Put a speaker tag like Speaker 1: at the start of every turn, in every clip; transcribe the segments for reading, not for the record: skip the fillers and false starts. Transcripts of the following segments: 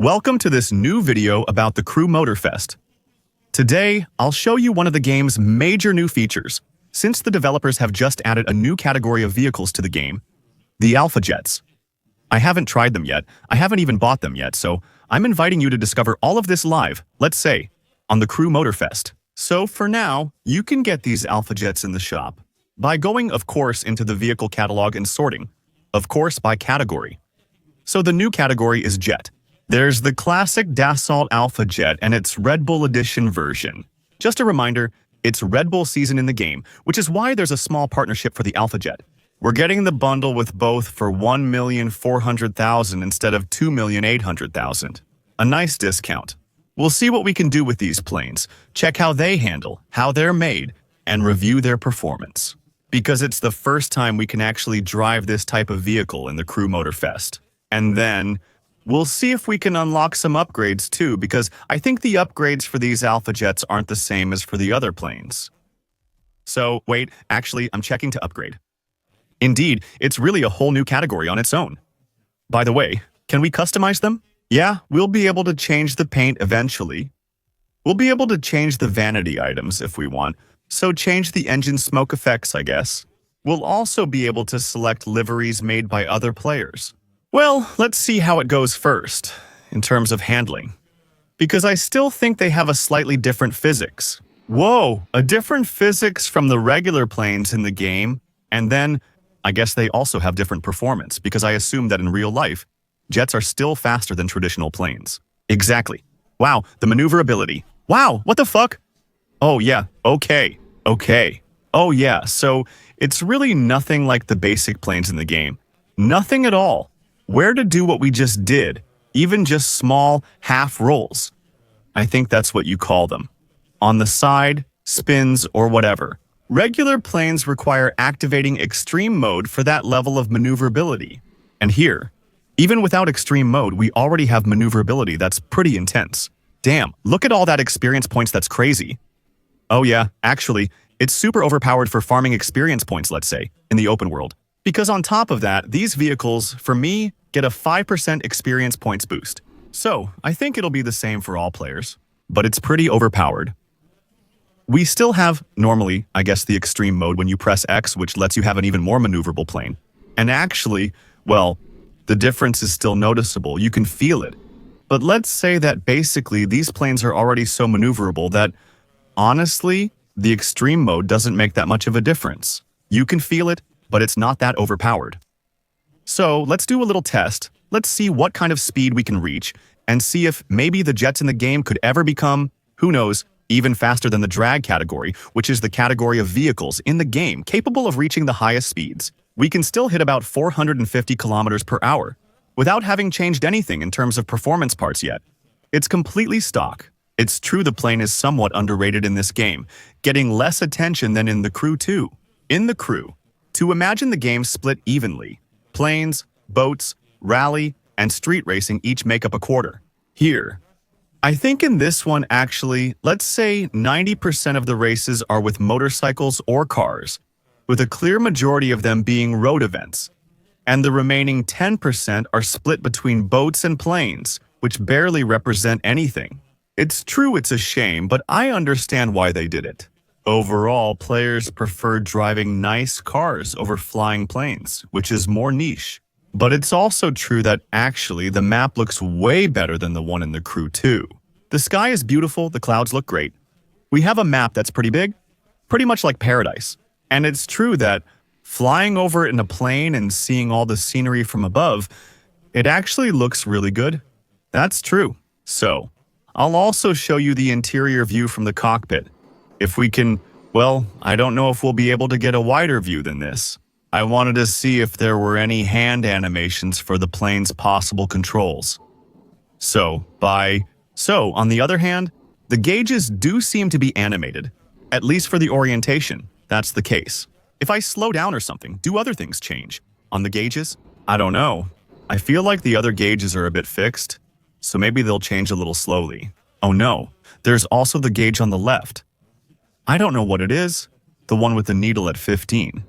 Speaker 1: Welcome to this new video about the Crew Motorfest. Today, I'll show you one of the game's major new features, since the developers have just added a new category of vehicles to the game, the Alphajets. I haven't tried them yet, I haven't even bought them yet, so I'm inviting you to discover all of this live, let's say, on the Crew Motorfest. So for now, you can get these Alphajets in the shop by going, of course, into the vehicle catalog and sorting, of course, by category. So the new category is Jet. There's the classic Dassault Alphajet and its Red Bull Edition version. Just a reminder, it's Red Bull season in the game, which is why there's a small partnership for the Alphajet. We're getting the bundle with both for $1,400,000 instead of $2,800,000. A nice discount. We'll see what we can do with these planes, check how they handle, how they're made, and review their performance. Because it's the first time we can actually drive this type of vehicle in the Crew Motorfest. And then we'll see if we can unlock some upgrades too, because I think the upgrades for these Alphajets aren't the same as for the other planes. So, wait, actually, I'm checking to upgrade. Indeed, it's really a whole new category on its own. By the way, can we customize them? Yeah, we'll be able to change the paint eventually. We'll be able to change the vanity items if we want, so change the engine smoke effects, I guess. We'll also be able to select liveries made by other players. Well, let's see how it goes first, in terms of handling. Because I still think they have a slightly different physics. Whoa, a different physics from the regular planes in the game, and then, I guess they also have different performance, because I assume that in real life, jets are still faster than traditional planes. Exactly. Wow, the maneuverability. Wow, what the fuck? Oh yeah, okay. Oh yeah, so it's really nothing like the basic planes in the game. Nothing at all. Where to do what we just did, even just small half rolls. I think that's what you call them. On the side, spins, or whatever. Regular planes require activating extreme mode for that level of maneuverability. And here, even without extreme mode, we already have maneuverability that's pretty intense. Damn, look at all that experience points, that's crazy. Oh yeah, actually, it's super overpowered for farming experience points, let's say, in the open world. Because on top of that, these vehicles, for me, get a 5% experience points boost. So, I think it'll be the same for all players. But it's pretty overpowered. We still have, normally, I guess the extreme mode when you press X, which lets you have an even more maneuverable plane. And actually, well, the difference is still noticeable, you can feel it. But let's say that basically these planes are already so maneuverable that, honestly, the extreme mode doesn't make that much of a difference. You can feel it, but it's not that overpowered. So let's do a little test. Let's see what kind of speed we can reach and see if maybe the jets in the game could ever become, who knows, even faster than the drag category, which is the category of vehicles in the game capable of reaching the highest speeds. We can still hit about 450 kilometers per hour without having changed anything in terms of performance parts yet. It's completely stock. It's true the plane is somewhat underrated in this game, getting less attention than in the Crew 2. In the Crew, to imagine the game split evenly, planes, boats, rally, and street racing each make up a quarter. Here, I think in this one actually, let's say 90% of the races are with motorcycles or cars, with a clear majority of them being road events. And the remaining 10% are split between boats and planes, which barely represent anything. It's true it's a shame, but I understand why they did it. Overall, players prefer driving nice cars over flying planes, which is more niche. But it's also true that actually the map looks way better than the one in the Crew 2. The sky is beautiful, the clouds look great. We have a map that's pretty big, pretty much like paradise. And it's true that flying over it in a plane and seeing all the scenery from above, it actually looks really good. That's true. So, I'll also show you the interior view from the cockpit. If we can, well, I don't know if we'll be able to get a wider view than this. I wanted to see if there were any hand animations for the plane's possible controls. So, on the other hand, the gauges do seem to be animated, at least for the orientation. That's the case. If I slow down or something, do other things change? On the gauges? I don't know. I feel like the other gauges are a bit fixed, so maybe they'll change a little slowly. Oh no, there's also the gauge on the left. I don't know what it is. The one with the needle at 15.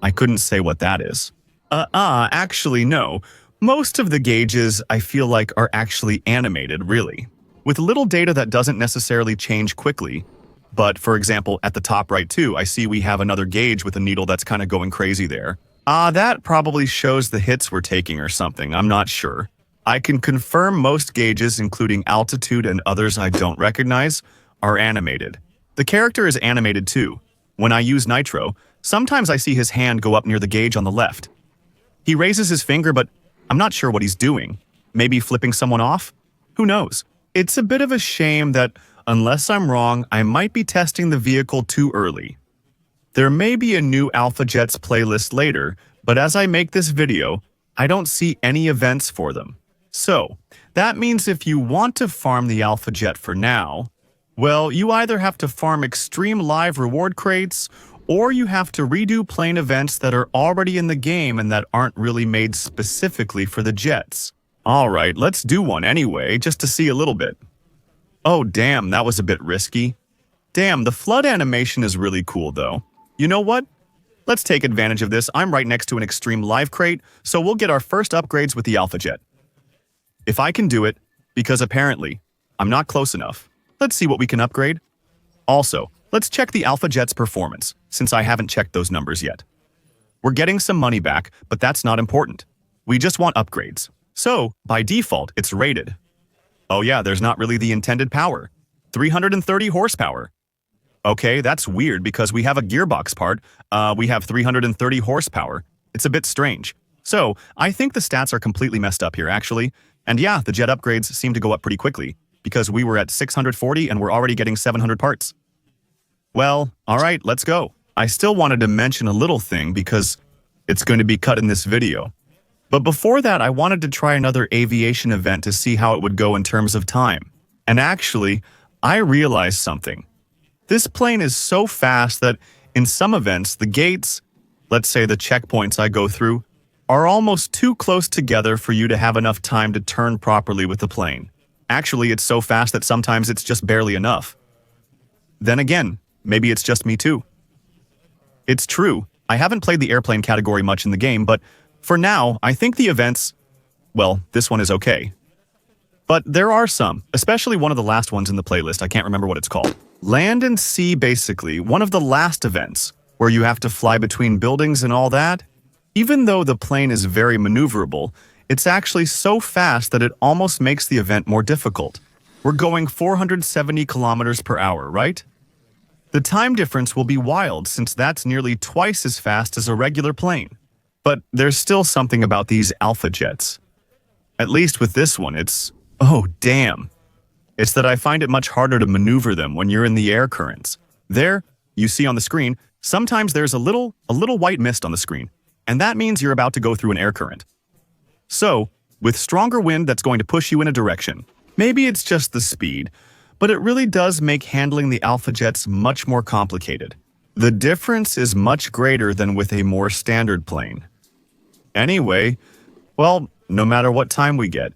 Speaker 1: I couldn't say what that is. Actually no. Most of the gauges, I feel like, are actually animated, really, with little data that doesn't necessarily change quickly. But, for example, at the top right too, I see we have another gauge with a needle that's kind of going crazy there. That probably shows the hits we're taking or something, I'm not sure. I can confirm most gauges, including altitude and others I don't recognize, are animated. The character is animated too. When I use Nitro, sometimes I see his hand go up near the gauge on the left. He raises his finger, but I'm not sure what he's doing. Maybe flipping someone off? Who knows? It's a bit of a shame that, unless I'm wrong, I might be testing the vehicle too early. There may be a new Alphajets playlist later, but as I make this video, I don't see any events for them. So, that means if you want to farm the Alphajet for now, well, you either have to farm extreme live reward crates, or you have to redo plane events that are already in the game and that aren't really made specifically for the jets. Alright, let's do one anyway, just to see a little bit. Oh damn, that was a bit risky. Damn, the flood animation is really cool though. You know what? Let's take advantage of this. I'm right next to an extreme live crate, so we'll get our first upgrades with the Alphajet. If I can do it, because apparently, I'm not close enough. Let's see what we can upgrade. Also, let's check the Alphajet's performance, since I haven't checked those numbers yet. We're getting some money back, but that's not important. We just want upgrades. So, by default, it's rated. Oh yeah, there's not really the intended power. 330 horsepower. Okay, that's weird because we have a gearbox part. We have 330 horsepower. It's a bit strange. So, I think the stats are completely messed up here, actually. And yeah, the jet upgrades seem to go up pretty quickly, because we were at 640 and we're already getting 700 parts. Well, alright, let's go. I still wanted to mention a little thing because it's going to be cut in this video. But before that, I wanted to try another aviation event to see how it would go in terms of time. And actually, I realized something. This plane is so fast that in some events, the gates, let's say the checkpoints I go through, are almost too close together for you to have enough time to turn properly with the plane. Actually, it's so fast that sometimes it's just barely enough. Then again, maybe it's just me too. It's true, I haven't played the airplane category much in the game, but for now, I think the events, well, this one is okay. But there are some, especially one of the last ones in the playlist, I can't remember what it's called. Land and Sea, basically, one of the last events, where you have to fly between buildings and all that. Even though the plane is very maneuverable, it's actually so fast that it almost makes the event more difficult. We're going 470 kilometers per hour, right? The time difference will be wild since that's nearly twice as fast as a regular plane. But there's still something about these Alphajets. At least with this one, it's... oh, damn. It's that I find it much harder to maneuver them when you're in the air currents. There, you see on the screen, sometimes there's a little white mist on the screen, and that means you're about to go through an air current. So, with stronger wind that's going to push you in a direction, maybe it's just the speed, but it really does make handling the Alphajets much more complicated. The difference is much greater than with a more standard plane. Anyway, well, no matter what time we get,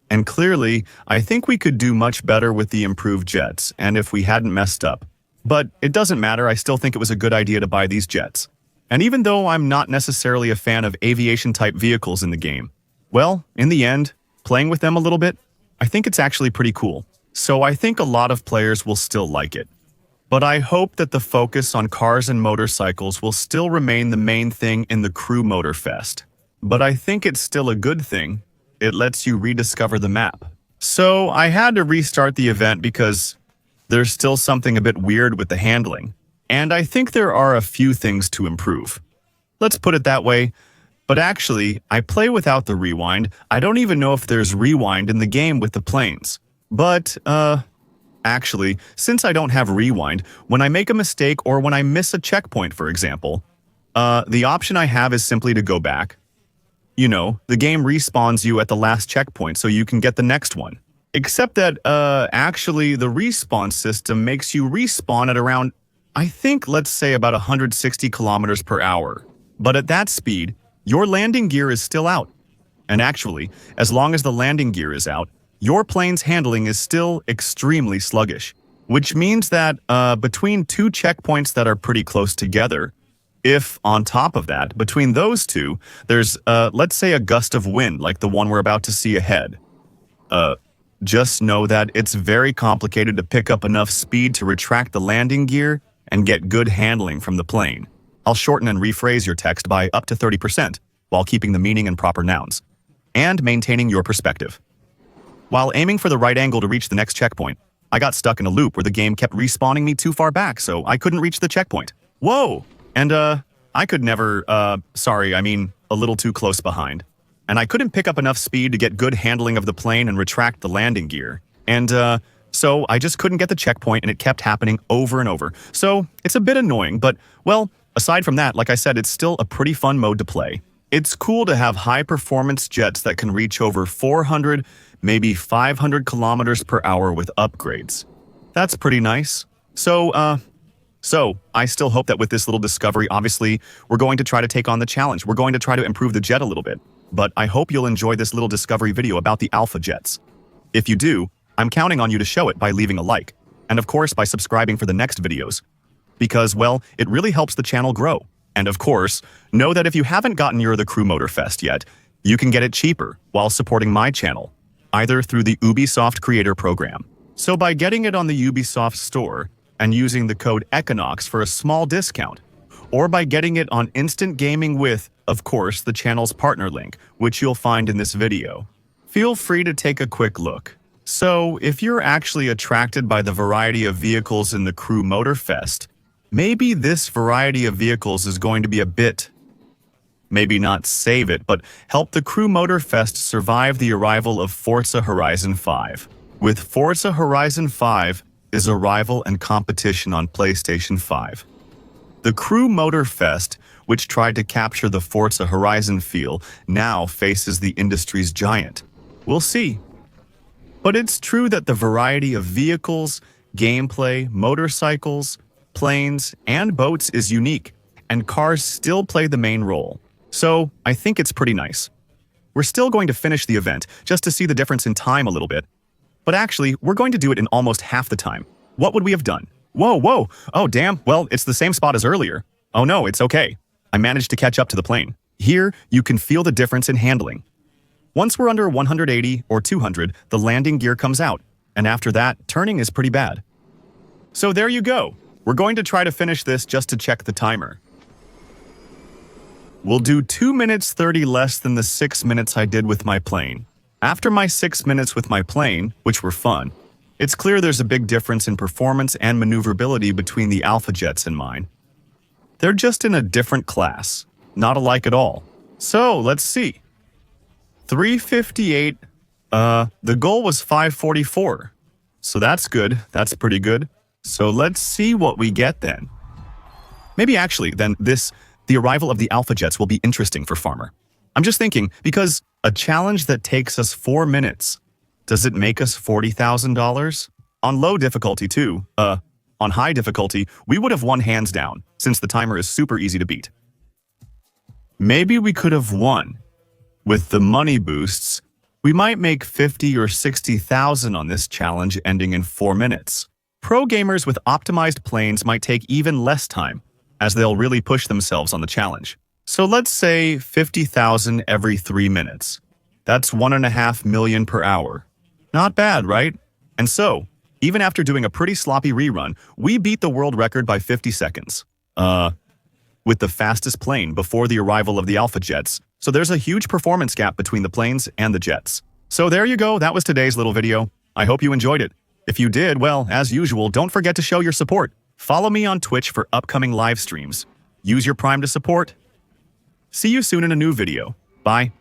Speaker 1: and clearly, I think we could do much better with the improved jets, and if we hadn't messed up. But it doesn't matter, I still think it was a good idea to buy these jets. And even though I'm not necessarily a fan of aviation-type vehicles in the game, well, in the end, playing with them a little bit, I think it's actually pretty cool. So I think a lot of players will still like it. But I hope that the focus on cars and motorcycles will still remain the main thing in the Crew Motorfest. But I think it's still a good thing. It lets you rediscover the map. So I had to restart the event because there's still something a bit weird with the handling. And I think there are a few things to improve. Let's put it that way. But actually, I play without the rewind. I don't even know if there's rewind in the game with the planes. But, actually, since I don't have rewind, when I make a mistake or when I miss a checkpoint, for example, the option I have is simply to go back. You know, the game respawns you at the last checkpoint so you can get the next one. Except that, actually, the respawn system makes you respawn at around, I think, let's say about 160 kilometers per hour. But at that speed, your landing gear is still out. And actually, as long as the landing gear is out, your plane's handling is still extremely sluggish. Which means that, between two checkpoints that are pretty close together, If, on top of that, between those two, there's, let's say a gust of wind like the one we're about to see ahead, just know that it's very complicated to pick up enough speed to retract the landing gear and get good handling from the plane. I'll shorten and rephrase your text by up to 30% while keeping the meaning and proper nouns, and maintaining your perspective. While aiming for the right angle to reach the next checkpoint, I got stuck in a loop where the game kept respawning me too far back, so I couldn't reach the checkpoint. Whoa! And, I could never, a little too close behind. And I couldn't pick up enough speed to get good handling of the plane and retract the landing gear. And, so I just couldn't get the checkpoint and it kept happening over and over. So it's a bit annoying, but, well, aside from that, like I said, it's still a pretty fun mode to play. It's cool to have high-performance jets that can reach over 400, maybe 500 kilometers per hour with upgrades. That's pretty nice. So I still hope that with this little discovery, obviously, we're going to try to take on the challenge. We're going to try to improve the jet a little bit. But I hope you'll enjoy this little discovery video about the Alphajets. If you do, I'm counting on you to show it by leaving a like, and of course by subscribing for the next videos. Because, well, it really helps the channel grow. And of course, know that if you haven't gotten your The Crew Motorfest yet, you can get it cheaper while supporting my channel, either through the Ubisoft Creator Program. So by getting it on the Ubisoft Store and using the code EQUINOX for a small discount, or by getting it on Instant Gaming with, of course, the channel's partner link, which you'll find in this video. Feel free to take a quick look. So, if you're actually attracted by the variety of vehicles in the Crew Motorfest, maybe this variety of vehicles is going to be a bit, maybe not save it, but help the Crew Motorfest survive the arrival of Forza Horizon 5. With Forza Horizon 5 is arrival and competition on PlayStation 5. The Crew Motorfest, which tried to capture the Forza Horizon feel, now faces the industry's giant. We'll see. But it's true that the variety of vehicles, gameplay, motorcycles, planes, and boats is unique, and cars still play the main role. So, I think it's pretty nice. We're still going to finish the event, just to see the difference in time a little bit. But actually, we're going to do it in almost half the time. What would we have done? Whoa! Oh, damn, well, it's the same spot as earlier. Oh no, it's okay. I managed to catch up to the plane. Here, you can feel the difference in handling. Once we're under 180 or 200, the landing gear comes out, and after that, turning is pretty bad. So there you go. We're going to try to finish this just to check the timer. We'll do 2 minutes 30 less than the 6 minutes I did with my plane. After my 6 minutes with my plane, which were fun, it's clear there's a big difference in performance and maneuverability between the Alphajets and mine. They're just in a different class, not alike at all. So, let's see. 358, the goal was 544. So that's good, that's pretty good. So let's see what we get then. Maybe actually, then the arrival of the Alphajets will be interesting for Farmer. I'm just thinking, because a challenge that takes us 4 minutes, does it make us $40,000? On low difficulty too, on high difficulty, we would have won hands down, since the timer is super easy to beat. Maybe we could have won. With the money boosts, we might make 50 or 60,000 on this challenge ending in 4 minutes. Pro gamers with optimized planes might take even less time, as they'll really push themselves on the challenge. So let's say 50,000 every 3 minutes. That's 1.5 million per hour. Not bad, right? And so, even after doing a pretty sloppy rerun, we beat the world record by 50 seconds. With the fastest plane before the arrival of the Alphajets, so there's a huge performance gap between the planes and the jets. So there you go, that was today's little video. I hope you enjoyed it. If you did, well, as usual, don't forget to show your support. Follow me on Twitch for upcoming live streams. Use your Prime to support. See you soon in a new video. Bye.